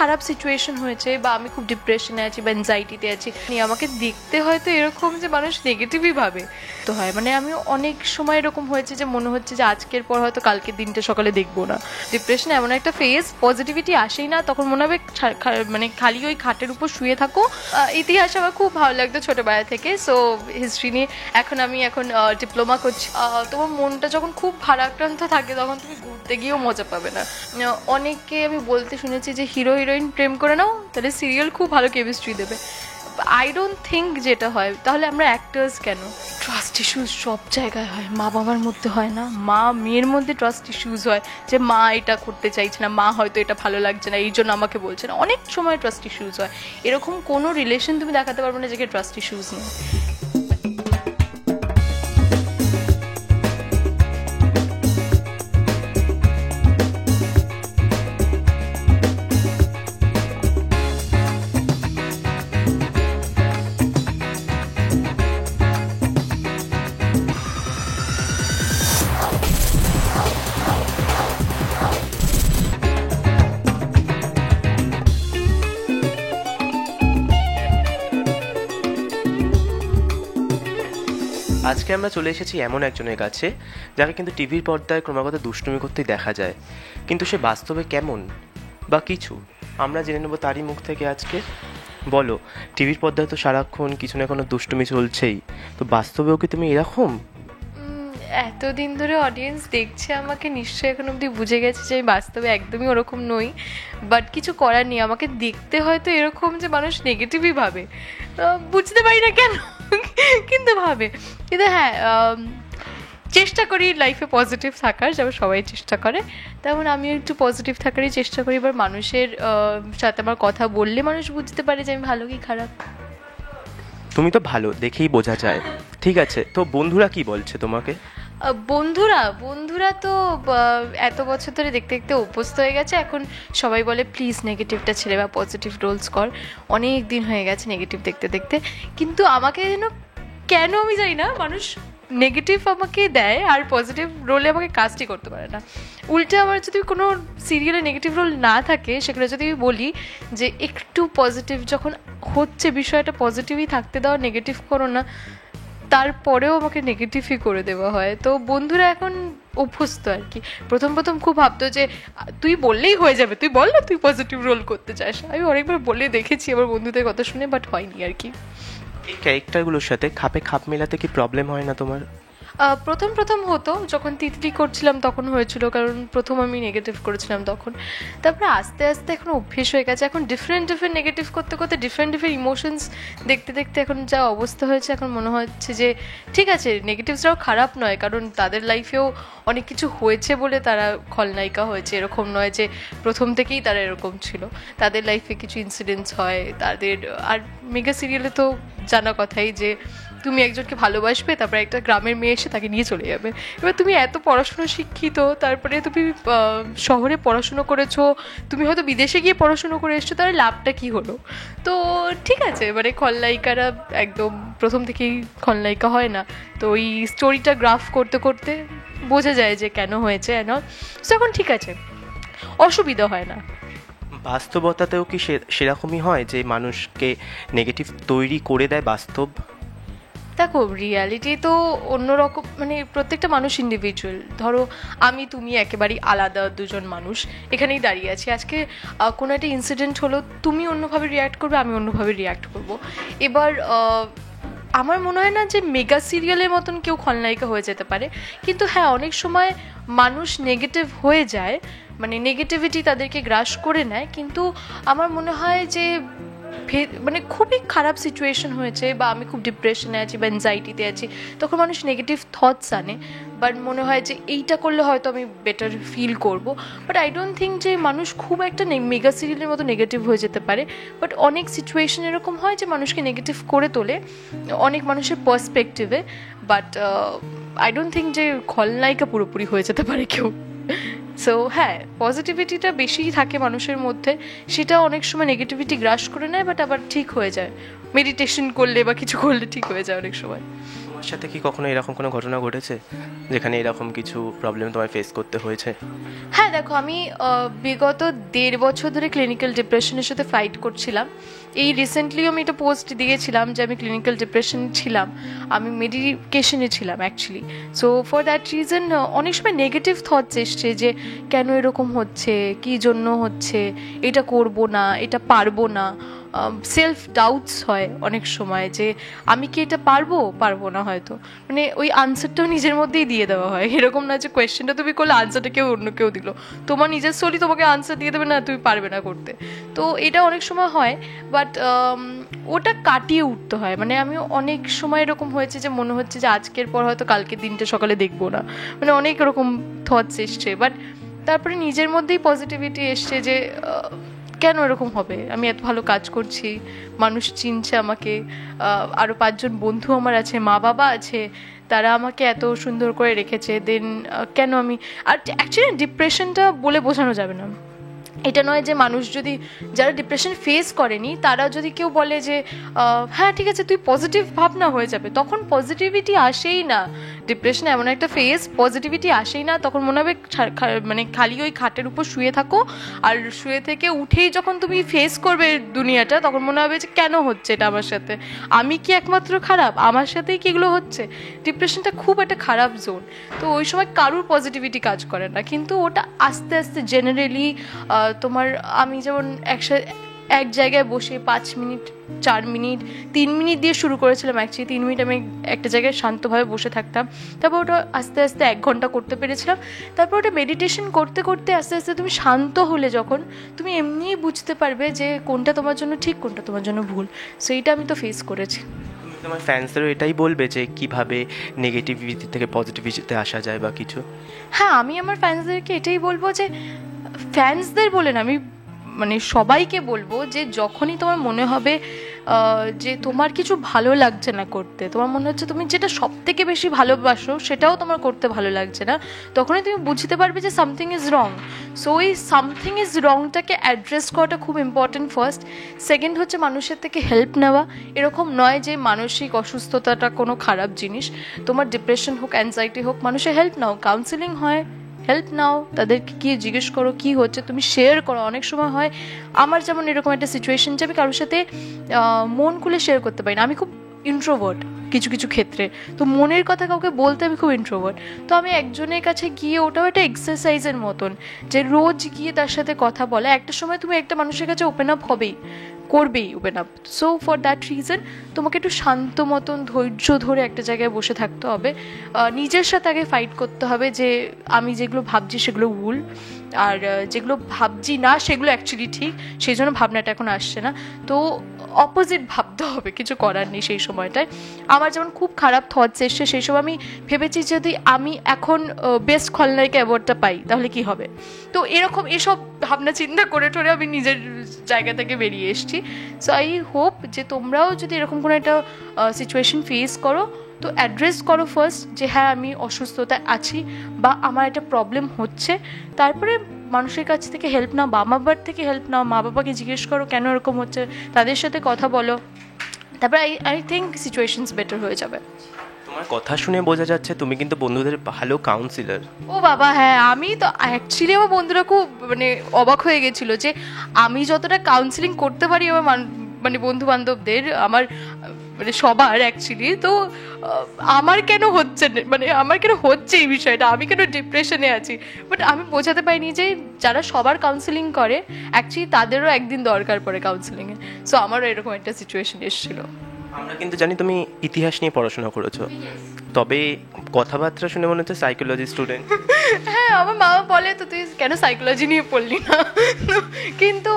খারাপ সিচুয়েশন হয়েছে বা আমি খুব ডিপ্রেশনে আছি বা অ্যাংজাইটিতে আছি, আমাকে দেখতে হয়তো এরকম যে মানুষ নেগেটিভই ভাবে তো হয়। মানে আমি অনেক সময় এরকম হয়েছে যে মনে হচ্ছে যে আজকের পর হয়তো কালকের দিনটা সকালে দেখবো না। ডিপ্রেশন এমন একটা ফেজ, পজিটিভিটি আসেই না, তখন মনে হবে মানে খালি ওই খাটের উপর শুয়ে থাকো। ইতিহাস আমার খুব ভালো লাগতো ছোটবেলা থেকে, সো হিস্ট্রি নিয়ে এখন ডিপ্লোমা করছি। তোমার মনটা যখন খুব ভারাক্রান্ত থাকে তখন তুমি ঘুরতে গিয়েও মজা পাবে না। অনেককে আমি বলতে শুনেছি যে হিরো হিরোইন প্রেম করে নাও, তাহলে সিরিয়াল খুব ভালো কেমিস্ট্রি দেবে। আই ডোন্ট থিঙ্ক যেটা হয়। তাহলে আমরা অ্যাক্টার্স কেন? ট্রাস্ট ইস্যুজ সব জায়গায় হয়, মা বাবার মধ্যে হয় না, মা মেয়ের মধ্যে ট্রাস্ট ইস্যুজ হয় যে মা এটা করতে চাইছে না, মা হয়তো এটা ভালো লাগছে না এই জন্য আমাকে বলছে না। অনেক সময় ট্রাস্ট ইস্যুজ হয়। এরকম কোনো রিলেশন তুমি দেখাতে পারবে না যেখানে ট্রাস্ট ইস্যুজ নেই। আজকে আমরা চলে এসেছি এমন একজনের কাছে যাকে কিন্তু টিভির পর্দায় ক্রমাগত দুষ্টুমি করতেই দেখা যায়, কিন্তু সে বাস্তবে কেমন বা কিছু আমরা জেনে নেব তারই মুখ থেকে আজকে। বলো, টিভির পর্দায় তো সারাক্ষণ কিছু না কোনো দুষ্টুমি চলছেই, তো বাস্তবেও কি তুমি এরকম? এতদিন ধরে অডিয়েন্স দেখছে আমাকে, নিশ্চয়ই এখন অবধি বুঝে গেছে যে আমি বাস্তবে একদমই ওরকম নই। বাট কিছু করার নেই, আমাকে দেখতে হয়তো এরকম যে মানুষ নেগেটিভই ভাবে, বুঝতে পারি না কেন কিন্তু ভাবে। কিন্তু হ্যাঁ, চেষ্টা করি লাইফে পজিটিভ থাকার, যেমন সবাই চেষ্টা করে তেমন আমিও একটু পজিটিভ থাকারই চেষ্টা করি। এবার মানুষের সাথে আমার কথা বললে মানুষ বুঝতে পারে যে আমি ভালো কি খারাপ। তুমি তো ভালো দেখেই বোঝা যায়, ঠিক আছে। তো বন্ধুরা কি বলছে তোমাকে? বন্ধুরা তো এত বছর ধরে দেখতে দেখতে অভ্যস্ত হয়ে গেছে। এখন সবাই বলে প্লিজ নেগেটিভটা ছেড়ে বা পজিটিভ রোলস কর। অনেক দিন হয়ে গেছে নেগেটিভ দেখতে দেখতে, কিন্তু আমাকে যেন কেন আমি জানি না, মানুষ নেগেটিভ আমাকে দেয় আর পজিটিভ রোলে আমাকে কাজটি করতে পারে না। উল্টে আমার যদি কোনো সিরিয়ালে নেগেটিভ রোল না থাকে, সেখানে যদি আমি বলি যে একটু পজিটিভ যখন হচ্ছে, বিষয়টা পজিটিভই থাকতে দাও, নেগেটিভ করো না, তারপরেও আমাকে নেগেটিভই করে দেওয়া হয়। তো বন্ধুরা এখন অভ্যস্ত আর কি। প্রথম প্রথম খুব ভাবতো যে তুই বললেই হয়ে যাবে, তুই বল না তুই পজিটিভ রোল করতে চাস। আমি অনেকবার বলে দেখেছি আমার বন্ধুদের কথা শুনে, বাট হয়নি আর কি। এই ক্যারেক্টারগুলোর সাথে খাপে খাপ মেলাতে কি প্রবলেম হয় না তোমার? প্রথম হতো, যখন তিতলি করছিলাম তখন হয়েছিল, কারণ প্রথম আমি নেগেটিভ করেছিলাম তখন। তারপরে আস্তে আস্তে এখন অভ্যেস হয়ে গেছে। এখন ডিফারেন্ট নেগেটিভ করতে করতে ডিফারেন্ট ইমোশনস দেখতে দেখতে এখন যা অবস্থা হয়েছে, এখন মনে হচ্ছে যে ঠিক আছে, নেগেটিভসরাও খারাপ নয়, কারণ তাদের লাইফেও অনেক কিছু হয়েছে বলে তারা খলনায়িকা হয়েছে। এরকম নয় যে প্রথম থেকেই তারা এরকম ছিল, তাদের লাইফে কিছু ইনসিডেন্টস হয় তাদের। আর মেগা সিরিয়ালে তো জানা কথাই যে তুমি একজনকে ভালোবাসবে, তারপরে একটা গ্রামের মেয়ে এসে তাকে নিয়ে চলে যাবে। এবার তুমি এত পড়াশুনো শিক্ষিত, তারপরে তুমি শহরে পড়াশুনো করেছো, তুমি হয়তো বিদেশে গিয়ে পড়াশুনো করে এসছো, তাহলে লাভটা কী হলো? তো ঠিক আছে, মানে খলনায়িকারা একদম প্রথম থেকেই খলনায়িকা হয় না। তো ওই স্টোরিটা গ্রাফ করতে করতে বোঝা যায় যে কেন হয়েছে এন। তখন ঠিক আছে, অসুবিধা হয় না। বাস্তবতাতেও কি সেরকমই হয় যে মানুষকে নেগেটিভ তৈরি করে দেয় বাস্তব? দেখো, রিয়ালিটি তো অন্যরকম, মানে প্রত্যেকটা মানুষ ইন্ডিভিজুয়াল। ধরো আমি তুমি একেবারেই আলাদা দুজন মানুষ, এখানেই দাঁড়িয়ে আছি। আজকে কোনো একটা ইনসিডেন্ট হলো, তুমি অন্যভাবে রিয়্যাক্ট করবে, আমি অন্যভাবে রিয়্যাক্ট করবো। এবার আমার মনে হয় না যে মেগা সিরিয়ালের মতন কেউ খলনায়িকা হয়ে যেতে পারে, কিন্তু হ্যাঁ অনেক সময় মানুষ নেগেটিভ হয়ে যায়, মানে নেগেটিভিটি তাদেরকে গ্রাস করে নেয়। কিন্তু আমার মনে হয় যে মানে খুবই খারাপ সিচুয়েশন হয়েছে বা আমি খুব ডিপ্রেশনে আছি বা অ্যাংজাইটিতে আছি, তখন মানুষ নেগেটিভ থটস আনে, বাট মনে হয় যে এইটা করলে হয়তো আমি বেটার ফিল করব। বাট আই ডোন্ট থিঙ্ক যে মানুষ খুব একটা মেগা সিরিয়ালের মতো নেগেটিভ হয়ে যেতে পারে। বাট অনেক সিচুয়েশন এরকম হয় যে মানুষকে নেগেটিভ করে তোলে অনেক মানুষের পার্সপেক্টিভে। বাট আই ডোন্ট থিঙ্ক যে খলনায়িকা পুরোপুরি হয়ে যেতে পারে কেউ। সো হ্যাঁ, পজিটিভিটিটা বেশি থাকে মানুষের মধ্যে, সেটা অনেক সময় নেগেটিভিটি গ্রাস করে নেয়, বাট আবার ঠিক হয়ে যায় মেডিটেশন করলে বা কিছু করলে ঠিক হয়ে যায় অনেক সময়। তোমার সাথে কি কখনো এরকম কোনো ঘটনা ঘটেছে যেখানে এরকম কিছু প্রবলেম তোমায় ফেস করতে হয়েছে? হ্যাঁ দেখো, আমি বিগত 1.5 বছর ধরে ক্লিনিক্যাল ডিপ্রেশনের সাথে ফাইট করছিলাম। এই রিসেন্টলি আমি একটা পোস্ট দিয়েছিলাম যে আমি ক্লিনিক্যাল ডিপ্রেশন ছিলাম, আমি মেডিকেশনে ছিলাম actually. So for that reason অনেক সময় নেগেটিভ থটস এসছে যে কেন এরকম হচ্ছে, কী জন্য হচ্ছে, এটা করব না, এটা পারবো না। সেলফ ডাউটস হয় অনেক সময় যে আমি কি এটা পারবো না, হয়তো মানে ওই আনসারটাও নিজের মধ্যেই দিয়ে দেওয়া হয়। এরকম না যে কোয়েশ্চেনটা তুমি করলে আনসারটা অন্য কেউ দিল, তোমার নিজের শরীর তোমাকে আনসার দিয়ে দেবে না, তুমি পারবে না করতে। তো এটা অনেক সময় হয়, বাট ওটা কাটিয়ে উঠতে হয়। মানে আমি অনেক সময় এরকম হয়েছে যে মনে হচ্ছে যে আজকের পর হয়তো কালকে দিনটা সকালে দেখবো না, মানে অনেক এরকম থটস এসছে। বাট তারপরে নিজের মধ্যেই পজিটিভিটি এসছে যে কেন এরকম হবে, আমি এত ভালো কাজ করছি, মানুষ চিনছে আমাকে, আরও 5 জন বন্ধু আমার আছে, মা বাবা আছে, তারা আমাকে এত সুন্দর করে রেখেছে। দেন কেন আমি, আর অ্যাকচুয়ালি ডিপ্রেশনটা বলে বোঝানো যাবে না। এটা নয় যে মানুষ যদি, যারা ডিপ্রেশন ফেস করেনি তারা যদি কেউ বলে যে হ্যাঁ ঠিক আছে তুই পজিটিভ ভাব না, হয়ে যাবে, তখন পজিটিভিটি আসেই না। ডিপ্রেশন এমন একটা ফেজ, পজিটিভিটি আসেই না। তখন মনে হবে মানে খালি ওই খাটের উপর শুয়ে থাকো, আর শুয়ে থেকে উঠেই যখন তুমি ফেস করবে দুনিয়াটা, তখন মনে হবে যে কেন হচ্ছে এটা আমার সাথে, আমি কি একমাত্র খারাপ, আমার সাথেই কি এগুলো হচ্ছে। ডিপ্রেশনটা খুব একটা খারাপ জোন। তো ওই সময় কারুর পজিটিভিটি কাজ করে না, কিন্তু ওটা আস্তে আস্তে জেনারেলি তোমার, আমি যেমন এক জায়গায় বসে 5 মিনিট, 4 মিনিট, 3 মিনিট দিয়ে শুরু করেছিলাম। অ্যাকচুয়ালি 3 মিনিট আমি একটা জায়গায় শান্তভাবে বসে থাকতাম, তারপর ওটা আস্তে আস্তে 1 ঘন্টা করতে পেরেছিলাম। তারপর ওটা মেডিটেশন করতে করতে আস্তে আস্তে তুমি শান্ত হলে যখন, তুমি এমনিই বুঝতে পারবে যে কোনটা তোমার জন্য ঠিক, কোনটা তোমার জন্য ভুল। সেইটা আমি তো ফেস করেছি। তোমার ফ্যান্সদেরও এটাই বলবে যে কিভাবে নেগেটিভিটি থেকে পজিটিভিটিতে আসা যায় বা কিছু? হ্যাঁ, আমি আমার ফ্যান্সদেরকে এটাই বলবো যে, ফ্যান্সদের বলেন, আমি মানে সবাইকে বলবো যে যখনই তোমার মনে হবে যে তোমার কিছু ভালো লাগছে না করতে, তোমার মনে হচ্ছে তুমি যেটা সব থেকে বেশি ভালোবাসো সেটাও তোমার করতে ভালো লাগছে না, তখনই তুমি বুঝতে পারবে যে সামথিং ইজ রং। সো ওই সামথিং ইজ রংটাকে অ্যাড্রেস করাটা খুব ইম্পর্টেন্ট ফার্স্ট। সেকেন্ড হচ্ছে মানুষের থেকে হেল্প নেওয়া। এরকম নয় যে মানসিক অসুস্থতাটা কোনো খারাপ জিনিস। তোমার ডিপ্রেশন হোক, অ্যাংজাইটি হোক, মানুষের হেল্প নাও, কাউন্সিলিং হয়, হেল্প নাও, তাদেরকে গিয়ে জিজ্ঞেস করো কী হচ্ছে, তুমি শেয়ার করো। অনেক সময় হয়, আমার যেমন এরকম একটা সিচুয়েশন যে আমি কারোর সাথে মন খুলে শেয়ার করতে পারি না, আমি খুব ইন্ট্রোভার্ট কিছু কিছু ক্ষেত্রে, তো মনের কথা কাউকে বলতে আমি খুব ইন্ট্রোভার্ট। তো আমি একজনের কাছে গিয়ে, ওটাও একটা এক্সারসাইজের মতন, যে রোজ গিয়ে তার সাথে কথা বলা। একটা সময় তুমি একটা মানুষের কাছে ওপেন আপ করবেই open up. So for that reason তোমাকে একটু শান্ত মতন ধৈর্য ধরে একটা জায়গায় বসে থাকতে হবে, নিজের সাথে আগে ফাইট করতে হবে যে আমি যেগুলো ভাবছি সেগুলো ভুল, আর যেগুলো ভাবছি না সেগুলো অ্যাকচুয়ালি ঠিক, সেই জন্য ভাবনাটা এখন আসছে না। তো অপোজিট ভাবতে হবে, কিছু করার নেই সেই সময়টায়। আমার যেমন খুব খারাপ থটস এসছে, সেই সময় আমি ভেবেছি যদি আমি এখন বেস্ট খলনায়িকা অ্যাওয়ার্ডটা পাই তাহলে কি হবে। তো এরকম এসব ভাবনা চিন্তা করে টোরে আমি নিজের জায়গা থেকে বেরিয়ে এসেছি। সো আই হোপ যে তোমরাও যদি এরকম কোনো একটা সিচুয়েশন ফেস করো, তো অ্যাড্রেস করো ফার্স্ট যে হ্যাঁ আমি অসুস্থতায় আছি বা আমার একটা প্রবলেম হচ্ছে। তারপরে মানুষের কাছ থেকে হেল্প নাও, মা বাবার থেকে হেল্প নাও, মা বাবাকে জিজ্ঞেস করো কেন এরকম হচ্ছে, তাদের সাথে কথা বলো, তারপরে আই থিঙ্ক সিচুয়েশনস বেটার হয়ে যাবে। তোমার কথা শুনে বোঝা যাচ্ছে তুমি কিন্তু বন্ধুদের ভালো কাউন্সিলর। ও বাবা হ্যাঁ, আমি তো অ্যাকচুয়ালি আমার বন্ধুরা খুব মানে অবাক হয়ে গেছিলো যে আমি যতটা কাউন্সিলিং করতে পারি আমার মানে বন্ধু বান্ধবদের, আমার মানে সবার অ্যাকচুয়ালি। তো আমার কেন হচ্ছে, মানে আমার কেন হচ্ছে এই বিষয়টা, আমি কেন ডিপ্রেশনে আছি, বাট আমি বোঝাতে পারিনি যে যারা সবার কাউন্সিলিং করে অ্যাকচুয়ালি তাদেরও একদিন দরকার পড়ে কাউন্সিলিংয়ে। সো আমারও এরকম একটা সিচুয়েশন এসেছিলো। আমরা কিন্তু জানি তুমি ইতিহাস নিয়ে পড়াশোনা করেছো, তবে কথাবার্তা শুনে মনে হচ্ছে সাইকোলজি স্টুডেন্ট। হ্যাঁ, আমার মা বলে তো তুই কেন সাইকোলজি নিয়ে পড়লি না, কিন্তু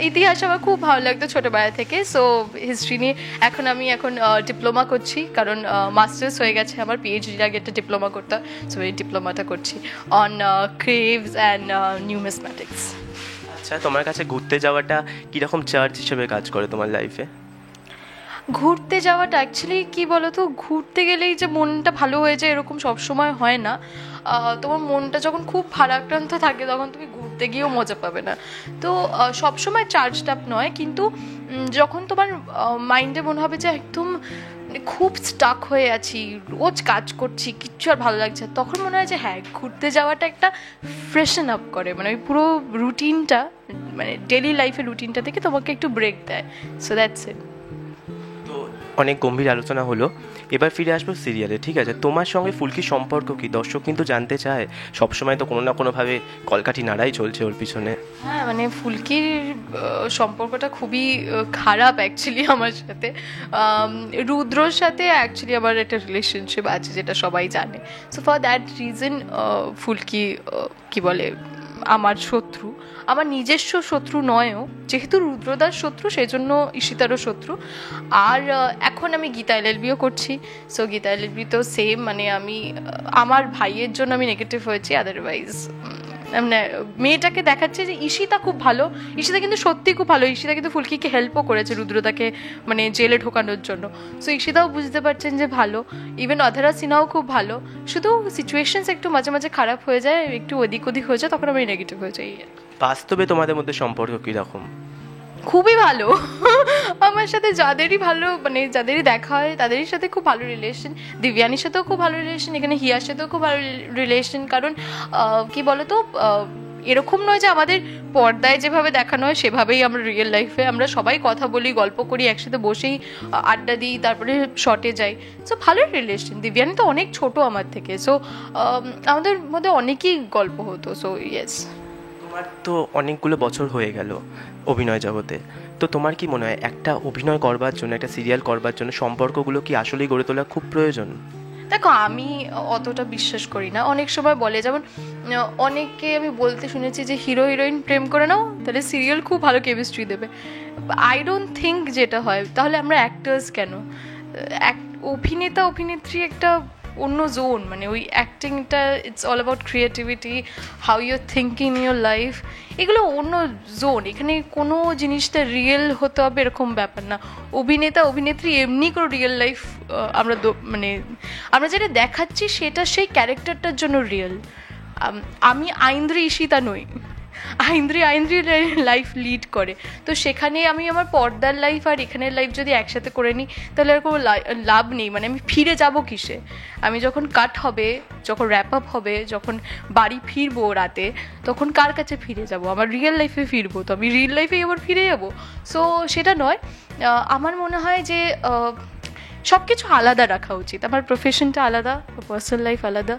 ইতিহাস আমার খুব ভালো লাগতো ছোটোবেলা থেকে। সো হিস্ট্রি নিয়ে এখন ডিপ্লোমা করছি, কারণ মাস্টার্স হয়ে গেছে আমার, পিএইচডির আগে একটা ডিপ্লোমা করতাম। সো এই ডিপ্লোমাটা করছি অন ক্রেভস অ্যান্ড নিউমিসম্যাটিক্স। আচ্ছা, তোমার কাছে ঘুরতে যাওয়াটা কীরকম চার্জ হিসেবে কাজ করে তোমার লাইফে? ঘুরতে যাওয়াটা অ্যাকচুয়ালি কী বলো তো, ঘুরতে গেলেই যে মনটা ভালো হয়ে যায় এরকম সবসময় হয় না। তোমার মনটা যখন খুব ভারাক্রান্ত থাকে তখন তুমি ঘুরতে গিয়েও মজা পাবে না। তো সবসময় চার্জড আপ নয়, কিন্তু যখন তোমার মাইন্ডে মনে হবে যে একদম খুব স্টাক হয়ে আছি, রোজ কাজ করছি, কিচ্ছু আর ভালো লাগছে না, তখন মনে হয় যে হ্যাঁ ঘুরতে যাওয়াটা একটা ফ্রেশন আপ করে, মানে ওই পুরো রুটিনটা, মানে ডেলি লাইফের রুটিনটা থেকে তোমাকে একটু ব্রেক দেয়। So that's it. তো অনেক গম্ভীর আলোচনা হলো, এবার ফিরে আসবো সিরিয়ালে। ঠিক আছে, তোমার সঙ্গে ফুলকির সম্পর্ক কি? দর্শক কিন্তু জানতে চায়, সবসময় তো কোনো না কোনোভাবে কলকাঠি নাড়াই চলছে ওর পিছনে। হ্যাঁ, মানে ফুলকির সম্পর্কটা খুবই খারাপ অ্যাকচুয়ালি আমার সাথে। রুদ্রর সাথে অ্যাকচুয়ালি আমার একটা রিলেশনশিপ আছে, যেটা সবাই জানে। সো ফর দ্যাট রিজন ফুলকি কি বলে আমার শত্রু, আমার নিজস্ব শত্রু নয়ও, যেহেতু রুদ্রদার শত্রু সেই জন্য ঈশিতারও শত্রু। আর এখন আমি গীতা এলএলবিও করছি, সো গীতা এলএলবি তো সেম, মানে আমি আমার ভাইয়ের জন্য আমি নেগেটিভ হয়েছি, আদারওয়াইজ মানে মেয়েটাকে দেখাচ্ছে যে ঈশিতা খুব ভালো, ঈশিতা কিন্তু সত্যি খুব ভালো, ঈশিতা কিন্তু ফুলকিকে হেল্পও করেছে রুদ্রদাকে মানে জেলে ঢোকানোর জন্য। সো ঈশিতাও বুঝতে পারছেন যে ভালো, ইভেন অধরা সিনহাও খুব ভালো, শুধু সিচুয়েশনস একটু মাঝে মাঝে খারাপ হয়ে যায়, একটু ওদিক ওদিক হয়ে যায়, তখন আমি নেগেটিভ হয়ে যাই। বাস্তবে তোমাদের মধ্যে সম্পর্ক কীরকম? খুবই ভালো। আমার সাথে যাদেরই ভালো, মানে যাদেরই দেখা হয় তাদেরই সাথে খুব ভালো রিলেশন, দিব্যানির সাথেও খুব ভালো রিলেশন, এখানে হিয়ার সাথেও খুব ভালো রিলেশন। কারণ কি বলতো, এরকম নয় যে আমাদের পর্দায় যেভাবে দেখানো হয় সেভাবেই আমরা রিয়েল লাইফে আমরা সবাই কথা বলি, গল্প করি, একসাথে বসেই আড্ডা দিই, তারপরে শর্টে যাই। সো ভালো রিলেশন। দিব্যানি তো অনেক ছোট আমার থেকে, সো আমাদের মধ্যে অনেকই গল্প হতো। So yes. তোমার তো অনেকগুলো বছর হয়ে গেল অভিনয় জগতে, তো তোমার কি মনে হয় একটা অভিনয় করবার জন্য, একটা সিরিয়াল করবার জন্য সম্পর্কগুলো কি আসলেই গড়ে তোলা খুব প্রয়োজন? দেখো, আমি অতটা বিশ্বাস করি না। অনেক সময় বলে, যেমন অনেককে আমি বলতে শুনেছি যে হিরো হিরোইন প্রেম করে নাও, তাহলে সিরিয়াল খুব ভালো কেমিস্ট্রি দেবে। আই ডোন্ট থিঙ্ক যেটা হয়। তাহলে আমরা অ্যাক্টার্স কেন? অভিনেতা অভিনেত্রী একটা অন্য জোন, মানে ওই অ্যাক্টিংটা it's all about creativity, how your thinking in your life, এগুলো অন্য জোন। এখানে কোনো জিনিসটা রিয়েল হতে হবে এরকম ব্যাপার না। অভিনেতা অভিনেত্রী এমনি কোনো রিয়েল লাইফ আমরা মানে আমরা যেটা দেখাচ্ছি সেটা সেই ক্যারেক্টারটার জন্য রিয়েল। আমি আইন্দ্রি ঈশিতা নই, আইন্দ্রি লাইফ লিড করে, তো সেখানে আমি আমার পর্দার লাইফ আর এখানের লাইফ যদি একসাথে করে নিই তাহলে আর কোনো লাভ নেই। মানে আমি ফিরে যাব কিসে? আমি যখন কাট হবে, যখন র্যাপ আপ হবে, যখন বাড়ি ফিরবো রাতে, তখন কার কাছে ফিরে যাব? আমার রিয়েল লাইফে ফিরবো, তো আমি রিয়েল লাইফে আবার ফিরে যাবো। সো সেটা নয়। আমার মনে হয় যে সব কিছু আলাদা রাখা উচিত। আমার প্রফেশনটা আলাদা, পার্সোনাল লাইফ আলাদা।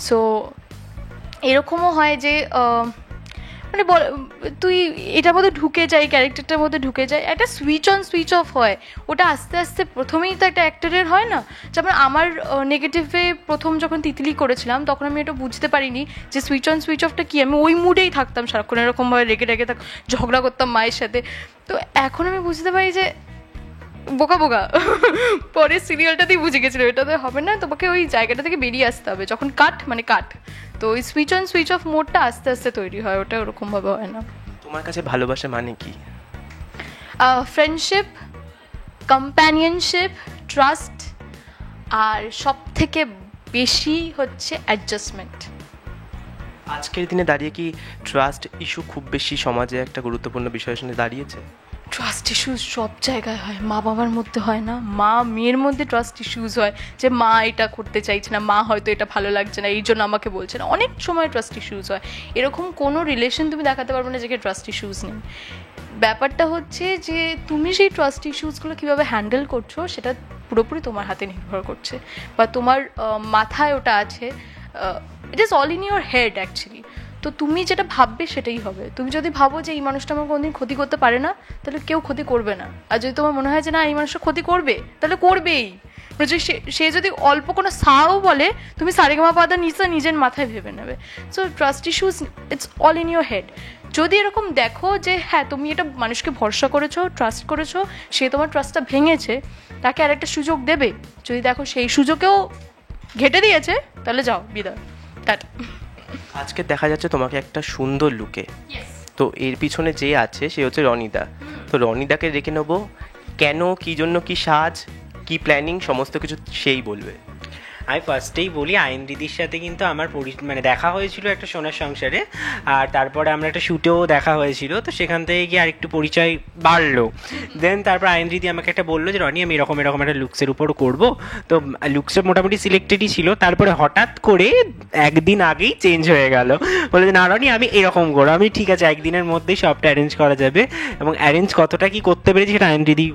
সো এরকমও হয় যে মানে তুই এটার মধ্যে ঢুকে যাই, ক্যারেক্টারটার মধ্যে ঢুকে যায়, একটা সুইচ অন সুইচ অফ হয়। ওটা আস্তে আস্তে প্রথমেই তো একটা অ্যাক্টরের হয় না। যেমন আমার নেগেটিভে প্রথম যখন তিতলি করেছিলাম তখন আমি এটা বুঝতে পারিনি যে সুইচ অন সুইচ অফটা কি। আমি ওই মুডেই থাকতাম সারাক্ষণ, এরকমভাবে রেগে রেগে ঝগড়া করতাম মায়ের সাথে। তো এখন আমি বুঝতে পারি যে বোকা বোকা, পরে সিরিয়ালটাতেই বুঝে গেছিলো এটাতে হবে না, তোমাকে ওই জায়গাটা থেকে বেরিয়ে আসতে হবে। যখন কাট মানে কাট, তো ওই সুইচ অন সুইচ অফ মোডটা আস্তে আস্তে তৈরি হয়, ওটা ওরকমভাবে হয় না। তোমার কাছে ভালোবাসা মানে কি? ফ্রেন্ডশিপ, কম্প্যানিয়নশিপ, ট্রাস্ট, আর সব থেকে বেশি হচ্ছে অ্যাডজাস্টমেন্ট। আজকের দিনে দাঁড়িয়ে কি ট্রাস্ট ইস্যু খুব বেশি সমাজে একটা গুরুত্বপূর্ণ বিষয়ের সঙ্গে দাঁড়িয়েছে? ট্রাস্ট ইস্যুস সব জায়গায় হয়, মা বাবার মধ্যে হয় না, মা মেয়ের মধ্যে ট্রাস্ট ইস্যুস হয় যে মা এটা করতে চাইছে না, মা হয়তো এটা ভালো লাগছে না এই জন্য আমাকে বলছে না। অনেক সময় ট্রাস্ট ইস্যুস হয়। এরকম কোনো রিলেশন তুমি দেখাতে পারবে না যেখানে ট্রাস্ট ইস্যুস নেই। ব্যাপারটা হচ্ছে যে তুমি সেই ট্রাস্ট ইস্যুসগুলো কীভাবে হ্যান্ডেল করছো সেটা পুরোপুরি তোমার হাতে নির্ভর করছে, বা তোমার মাথায় ওটা আছে। It is all in your head actually. তো তুমি যেটা ভাববে সেটাই হবে। তুমি যদি ভাবো যে এই মানুষটা আমার কোনোদিন ক্ষতি করতে পারে না, তাহলে কেউ ক্ষতি করবে না। আর যদি তোমার মনে হয় যে না এই মানুষটা ক্ষতি করবে, তাহলে করবেই। সে যদি অল্প কোনো সাও বলে, তুমি সারেগামাপাদা নিচে নিজের মাথায় ভেবে নেবে। So trust issues it's all in your head. যদি এরকম দেখো যে হ্যাঁ তুমি এটা মানুষকে ভরসা করেছো, ট্রাস্ট করেছো, সে তোমার ট্রাস্টটা ভেঙেছে, তাকে আরেকটা সুযোগ দেবে। যদি দেখো সেই সুযোগেও ঘেটে দিয়েছে, তাহলে যাও, বিদায়, টাটা। আজকে দেখা যাচ্ছে তোমাকে একটা সুন্দর লুকে, তো এর পিছনে যে আছে সে হচ্ছে রনিদা। তো রনিদাকে রেখে নেবো, কেন, কি জন্য, কি সাজ, কি প্ল্যানিং, সমস্ত কিছু সেই বলবে। আমি ফার্স্টেই বলি আইনরিদির সাথে কিন্তু আমার মানে দেখা হয়েছিল একটা সোনার সংসারে, আর তারপরে আমরা একটা শ্যুটেও দেখা হয়েছিল, তো সেখান থেকে গিয়ে আরেকটু পরিচয় বাড়লো। দেন তারপর আইনরিদি আমাকে একটা বললো যে রনি আমি এরকম একটা লুকসের উপর করবো, তো লুকসের মোটামুটি সিলেক্টেডই ছিল। তারপরে হঠাৎ করে একদিন আগেই চেঞ্জ হয়ে গেল, বলে যে না রনি আমি এরকম করো। আমি ঠিক আছে, একদিনের মধ্যেই সবটা অ্যারেঞ্জ করা যাবে, এবং অ্যারেঞ্জ কতটা কি করতে পেরেছি সেটা আইনরিদি।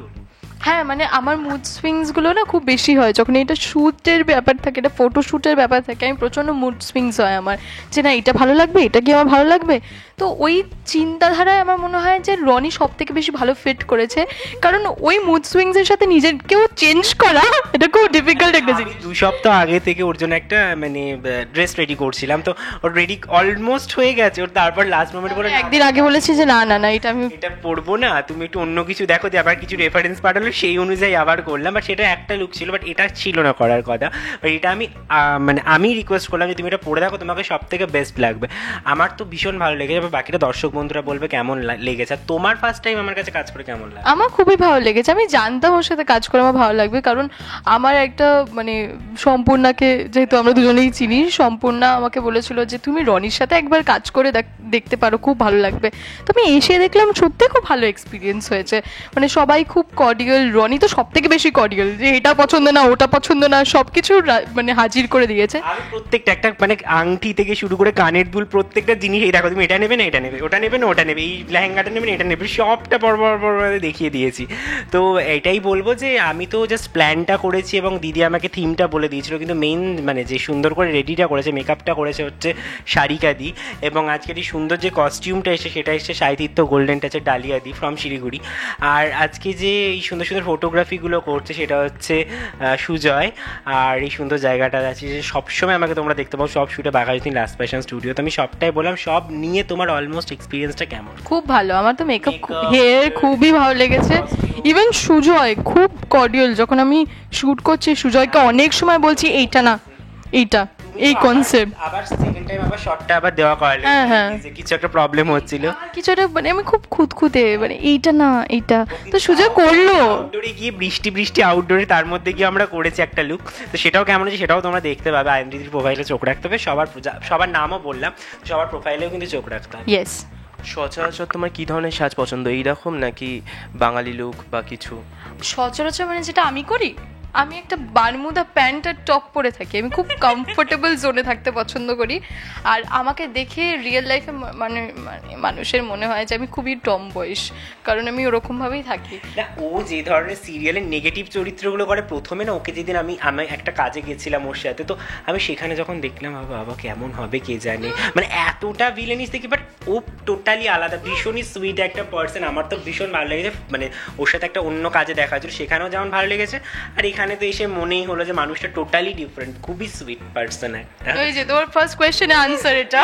হ্যাঁ মানে আমার মুড সুইংসগুলো না খুব বেশি হয় যখন এটা শ্যুটের ব্যাপার থাকে, এটা ফটোশ্যুটের ব্যাপার থাকে, আমি প্রচণ্ড মুড সুইংস হয় আমার, যে না এটা ভালো লাগবে, এটা কি আমার ভালো লাগবে। তো ওই চিন্তাধারায় আমার মনে হয় যে রনি সব থেকে বেশি ভালো ফিট করেছে, কারণ ওই মুড সুইংসের সাথে নিজেকেও চেঞ্জ করা এটা খুব ডিফিকাল্ট একটা জিনিস। 2 সপ্তাহ আগে থেকে ওর জন্য একটা মানে ড্রেস রেডি করছিলাম, তো ওর রেডি অলমোস্ট হয়ে গেছে, ওর তারপর লাস্ট মোমেন্ট বলে একদিন আগে বলেছি যে না না না এটা আমি এটা পরবো না, তুমি একটু অন্য কিছু দেখো, যে আবার কিছু রেফারেন্স পাঠালো, সেই অনুযায়ী আবার করলাম। বাট সেটা একটা লুক ছিল, বাট এটা ছিল না করার কথা। বাট এটা মানে আমি রিকোয়েস্ট করলাম যে তুমি এটা পরে দেখো, তোমাকে সব থেকে বেস্ট লাগবে। আমার তো ভীষণ ভালো লেগেছে, এবার বাকিটা দর্শক বন্ধুরা বলবে কেমন লেগেছে। আর তোমার ফার্স্ট টাইম আমার কাছে কাজ করে কেমন লাগে? আমার খুবই ভালো লেগেছে, আমি জানতাম ওর সাথে কাজ করে আমার ভালো লাগবে, কারণ আমার একটা মানে সম্পূর্ণাকে যেহেতু আমরা দুজনেই চিনি, সম্পূর্ণা আমাকে বলেছিল যে তুমি রনির সাথে একবার কাজ করে দেখতে পারো, খুব ভালো লাগবে। তো আমি এসে দেখলাম সত্যি খুব ভালো এক্সপিরিয়েন্স হয়েছে, মানে সবাই খুব কর্ডিয়াল, রনি তো সব থেকে বেশি কর্ডিয়াল, যে এটা পছন্দ না ওটা পছন্দ না সব কিছু মানে হাজির করে দিয়েছে। আমি প্রত্যেকটা একটা মানে আংটি থেকে শুরু করে কানের দুল প্রত্যেকটা জিনিস, এই দেখো তুমি এটা নেবে না এটা নেবে, ওটা নেবে না ওটা নেবে, এই লেহেঙ্গাটা নেবে না এটা নেবে, সবটা পর দেখিয়ে দিয়েছি। তো এটাই বলবো যে আমি তো জাস্ট প্ল্যানটা করেছি এবং দিদি আমাকে থিমটা বলে দিয়েছিল, কিন্তু মেইন মানে যে সুন্দর করে রেডিটা করেছে, মেকআপটা করেছে হচ্ছে সারিকা দি, এবং আজকের এই সুন্দর যে কস্টিউমটা এসে সেটা এসে সাহিত্য গোল্ডেন টাচের ডালিয়া দি ফ্রম শিলিগুড়ি। আর আজকে যে এই সুন্দর সুন্দর ফটোগ্রাফিগুলো করছে সেটা হচ্ছে সুজয়। আর এই সুন্দর জায়গাটা আছে যে সবসময় আমাকে তোমরা দেখতে পাও সব শুটে বাঘাযতীন লাস্ট ফ্যাশন স্টুডিও, তো আমি সবটাই বললাম। সব নিয়ে তোমার অলমোস্ট এক্সপিরিয়েন্সটা কেমন? খুব ভালো, আমার তো মেকআপ হেয়ার খুবই ভালো লেগেছে। ইভেন সুজয় খুব কর্ডিয়াল, যখন আমি শ্যুট করছি সুজয়কে অনেক সময় বলছি এইটা না এইটা, এই কনসেপ্ট। আবার সেকেন্ড টাইম আবার শটটা আবার দেওয়া করালে, হ্যাঁ যে কিছু একটা প্রবলেম হচ্ছিল, কিছু একটা মানে আমি খুব খুঁতখুঁতে মানে এইটা না এইটা, তো সুজয় করলো। আউটডোরে গিয়ে বৃষ্টি আউটডোরে, তার মধ্যে গিয়ে আমরা করেছি একটা লুক, তো সেটাও কেমন হচ্ছে সেটাও তোমরা দেখতে পাবে। আইনরিদির প্রোফাইলে চোখ রাখতে হবে, সবার নামও বললাম, সবার প্রোফাইলেও কিন্তু চোখ রাখতে হবে। ইয়েস। সচরাচর তোমার কি ধরনের সাজ পছন্দ, এইরকম নাকি বাঙালি লুক বা কিছু? সচরাচর মানে যেটা আমি করি, আমি একটা বারমুদা প্যান্ট আর টপ পরে থাকি, আমি খুব কমফোর্টেবল জোনে থাকতে পছন্দ করি। আর আমাকে দেখে রিয়েল লাইফে মানে মানুষের মনে হয় যে আমি খুবই টম বয়স, কারণ আমি ওরকমভাবেই থাকি না। ও যে ধরনের সিরিয়ালের নেগেটিভ চরিত্রগুলো করে, প্রথমে না ওকে যেদিন আমি একটা কাজে গেছিলাম ওর সাথে, তো আমি সেখানে যখন দেখলাম বাবা কেমন হবে কে জানে, মানে এতটা ভিলেনিস দেখি, বাট ও টোটালি আলাদা, ভীষণই সুইট একটা পার্সন। আমার তো ভীষণ ভালো লেগেছে, মানে ওর সাথে একটা অন্য কাজে দেখা হয়েছিল, সেখানেও যেমন ভালো লেগেছে, আর এখানে তো এসে মনেই হলো যে মানুষটা টোটালি ডিফারেন্ট, খুবই সুইট পার্সন একটা। ওই যে তোমার ফার্স্ট কোয়েশ্চেনে আনসার এটা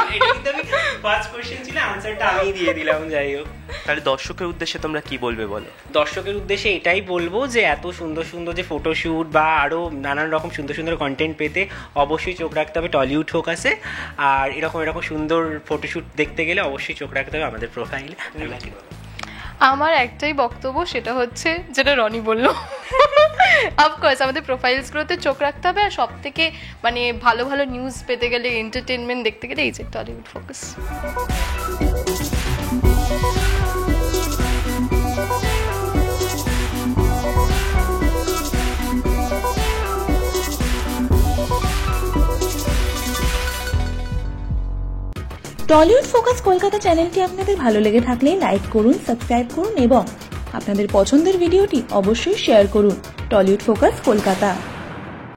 ফার্স্ট কোশ্চেন ছিল, আনসারটা আমি দিয়ে দিলাম। যাই হোক, তাহলে দর্শকের উদ্দেশ্যে তোমরা কি বলবে বলো? দর্শকের উদ্দেশ্যে এটাই বলবো যে এত সুন্দর সুন্দর যে ফটোশ্যুট বা আরও নানান রকম সুন্দর সুন্দর কন্টেন্ট পেতে অবশ্যই চোখ রাখতে হবে টলিউড ফোকাসে। আর এরকম সুন্দর ফটোশ্যুট দেখতে গেলে অবশ্যই চোখ রাখতে হবে আমাদের প্রোফাইলে। আমার একটাই বক্তব্য, সেটা হচ্ছে যেটা রনি বললো, অফকোর্স আমাদের প্রোফাইলসগুলোতে চোখ রাখতে হবে, আর সব থেকে মানে ভালো ভালো নিউজ পেতে গেলে, এন্টারটেনমেন্ট দেখতে গেলে এই যে Tollywood focus. Tollywood focus Kolkata চ্যানেলটি আপনাদের ভালো লেগে থাকলে লাইক করুন, সাবস্ক্রাইব করুন এবং আপনাদের পছন্দের ভিডিওটি অবশ্যই শেয়ার করুন। Tollywood focus Kolkata.